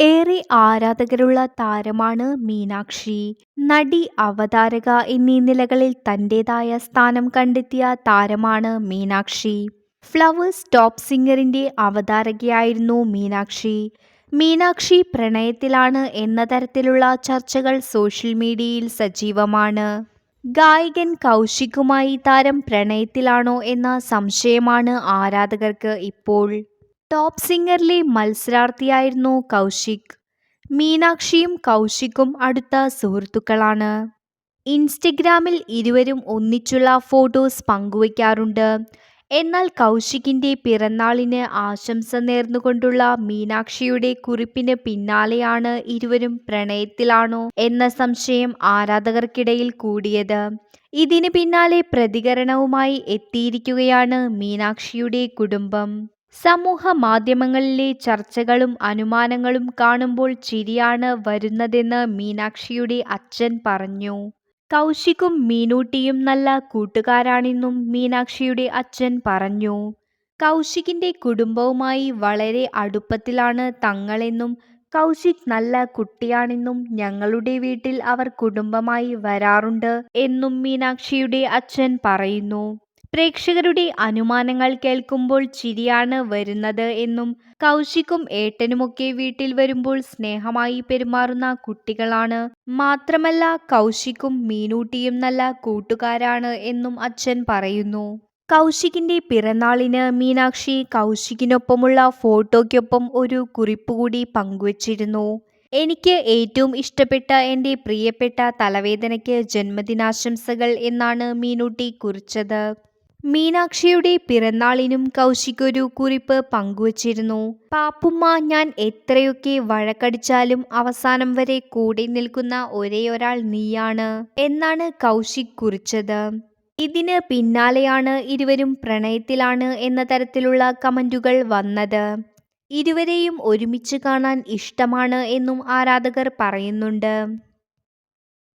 ഏറെ ആരാധകരുള്ള താരമാണ് മീനാക്ഷി. നടി, അവതാരക എന്നീ നിലകളിൽ തന്റേതായ സ്ഥാനം കണ്ടെത്തിയ താരമാണ് മീനാക്ഷി. ഫ്ലവേഴ്സ് ടോപ്പ് സിംഗറിന്റെ അവതാരകയായിരുന്നു മീനാക്ഷി. മീനാക്ഷി പ്രണയത്തിലാണ് എന്ന തരത്തിലുള്ള ചർച്ചകൾ സോഷ്യൽ മീഡിയയിൽ സജീവമാണ്. ഗായകൻ കൗശികുമായി താരം പ്രണയത്തിലാണോ എന്ന സംശയമാണ് ആരാധകർക്ക് ഇപ്പോൾ. ടോപ്പ് സിംഗറിലെ മത്സരാർത്ഥിയായിരുന്നു കൗശിക്. മീനാക്ഷിയും കൗശികും അടുത്ത സുഹൃത്തുക്കളാണ്. ഇൻസ്റ്റഗ്രാമിൽ ഇരുവരും ഒന്നിച്ചുള്ള ഫോട്ടോസ് പങ്കുവയ്ക്കാറുണ്ട്. എന്നാൽ കൗശികിന്റെ പിറന്നാളിന് ആശംസ നേർന്നുകൊണ്ടുള്ള മീനാക്ഷിയുടെ കുറിപ്പിന് പിന്നാലെയാണ് ഇരുവരും പ്രണയത്തിലാണോ എന്ന സംശയം ആരാധകർക്കിടയിൽ കൂടിയത്. ഇതിന് പിന്നാലെ പ്രതികരണവുമായി എത്തിയിരിക്കുകയാണ് മീനാക്ഷിയുടെ കുടുംബം. സമൂഹ മാധ്യമങ്ങളിലെ ചർച്ചകളും അനുമാനങ്ങളും കാണുമ്പോൾ ചിരിയാണ് വരുന്നതെന്ന് മീനാക്ഷിയുടെ അച്ഛൻ പറഞ്ഞു. കൗശികും മീനൂട്ടിയും നല്ല കൂട്ടുകാരാണെന്നും മീനാക്ഷിയുടെ അച്ഛൻ പറഞ്ഞു. കൗശികിന്റെ കുടുംബവുമായി വളരെ അടുപ്പത്തിലാണ് തങ്ങളെന്നും കൗശിക് നല്ല കുട്ടിയാണെന്നും ഞങ്ങളുടെ വീട്ടിൽ അവർ കുടുംബമായി വരാറുണ്ട് എന്നും മീനാക്ഷിയുടെ അച്ഛൻ പറയുന്നു. പ്രേക്ഷകരുടെ അനുമാനങ്ങൾ കേൾക്കുമ്പോൾ ചിരിയാണ് വരുന്നത് എന്നും കൗശികും ഏട്ടനുമൊക്കെ വീട്ടിൽ വരുമ്പോൾ സ്നേഹമായി പെരുമാറുന്ന കുട്ടികളാണ്. മാത്രമല്ല കൗശികും മീനൂട്ടിയും നല്ല കൂട്ടുകാരാണ് എന്നും അച്ഛൻ പറയുന്നു. കൗശികിന്റെ പിറന്നാളിന് മീനാക്ഷി കൗശികിനൊപ്പമുള്ള ഫോട്ടോയ്ക്കൊപ്പം ഒരു കുറിപ്പ് കൂടി പങ്കുവച്ചിരുന്നു. എനിക്ക് ഏറ്റവും ഇഷ്ടപ്പെട്ട എൻ്റെ പ്രിയപ്പെട്ട തലവേദനയ്ക്ക് ജന്മദിനാശംസകൾ എന്നാണ് മീനൂട്ടി കുറിച്ചത്. മീനാക്ഷിയുടെ പിറന്നാളിനും കൗശിക് ഒരു കുറിപ്പ് പങ്കുവച്ചിരുന്നു. പാപ്പുമ്മ, ഞാൻ എത്രയൊക്കെ വഴക്കടിച്ചാലും അവസാനം വരെ കൂടെ നിൽക്കുന്ന ഒരേയൊരാൾ നീയാണ് എന്നാണ് കൗശിക് കുറിച്ചത്. ഇതിന് പിന്നാലെയാണ് ഇരുവരും പ്രണയത്തിലാണ് എന്ന തരത്തിലുള്ള കമന്റുകൾ വന്നത്. ഇരുവരെയും ഒരുമിച്ച് കാണാൻ ഇഷ്ടമാണ് എന്നും ആരാധകർ പറയുന്നുണ്ട്.